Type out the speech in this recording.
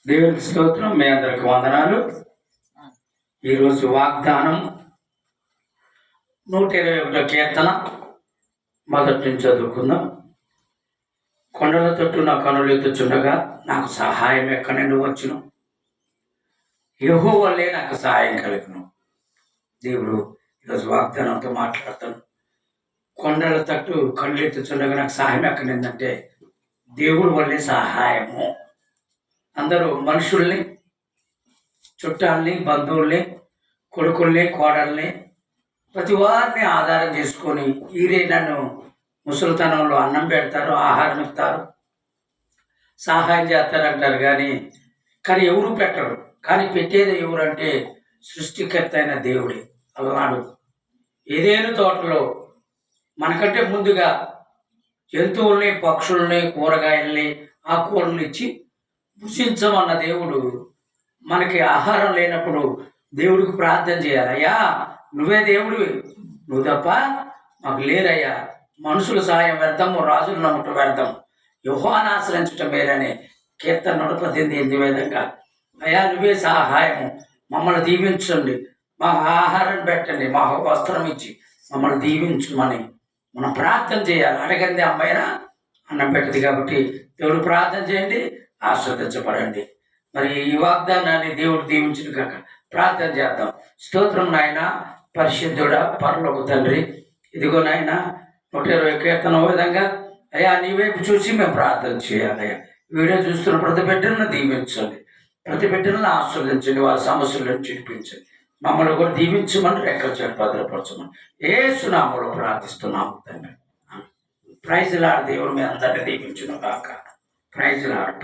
దేవునికి స్తోత్రం. మీ అందరికి వందనాలు. ఈరోజు వాగ్దానం 121 కీర్తన మొదటి నుంచి చదువుకుందాం. కొండల తట్టు నా కనులు ఎత్తుచుండగా నాకు సహాయం ఎక్కడి నుండి వచ్చును? యెహోవా వల్లే నాకు సహాయం కలుగును. దేవుడు ఈరోజు వాగ్దానంతో మాట్లాడతాను. కొండల తట్టు కళ్ళు ఎత్తుచుండగా నాకు సహాయం ఎక్కడి నుందంటే దేవుడు వల్లే సహాయము. అందరూ మనుషుల్ని, చుట్టాలని, బంధువుల్ని, కొడుకుల్ని, కోడల్ని, ప్రతి వారిని ఆధారం చేసుకొని ఈరే నన్ను ముసలితనంలో అన్నం పెడతారు, ఆహారం ఇస్తారు, సహాయం చేస్తారంటారు. కానీ ఎవరు పెట్టరు. కానీ పెట్టేది ఎవరంటే సృష్టికర్త అయిన దేవుడే. అలనాడు ఏదేను తోటలో మనకంటే ముందుగా జంతువుల్ని, పక్షుల్ని, కూరగాయల్ని, ఆకుకూరలు ఇచ్చి భుజించమన్న దేవుడు మనకి ఆహారం లేనప్పుడు దేవుడికి ప్రార్థన చేయాలి. అయ్యా నువ్వే దేవుడివి, నువ్వు తప్ప మాకు లేరయ్యా, మనుషుల సహాయం వ్యర్థము, రాజులు నమ్మటం వ్యర్థం, యెహోవాను ఆశ్రయించటం మేరనే కీర్తన 118 విధంగా అయ్యా నువ్వే సహాయము, మమ్మల్ని దీవించండి, మాకు ఆహారం పెట్టండి, మాకు వస్త్రం ఇచ్చి మమ్మల్ని దీవించమని మనం ప్రార్థన చేయాలి. అడగండి అమ్మాయినా అన్నం పెట్టదు. కాబట్టి దేవుడు ప్రార్థన చేయండి, ఆస్వాదించబడండి. మరి ఈ వాగ్దానాన్ని దేవుడు దీవించిన కాక ప్రార్థన చేద్దాం. స్తోత్రం నాయన, పరిశుద్ధుడా, పరలోక తండ్రి, ఇదిగో నాయన 120 కీర్తన విధంగా అయ్యా నీ వైపు చూసి మేము ప్రార్థన చేయాలి. అయ్యా వీడియో చూస్తున్న ప్రతి బిడ్డలను దీవించండి, ప్రతి బిడ్డలను ఆస్వాదించండి, వారి సమస్యలను చిడిపించండి, మమ్మల్ని కూడా దీవించమని రెక్కల చేత భద్రపరచమని యేసు నామములో ప్రార్థిస్తున్నాము తండ్రి. Praise Lord. దేవుడు మీ అందరినీ దీవించును కాక. Praise lord.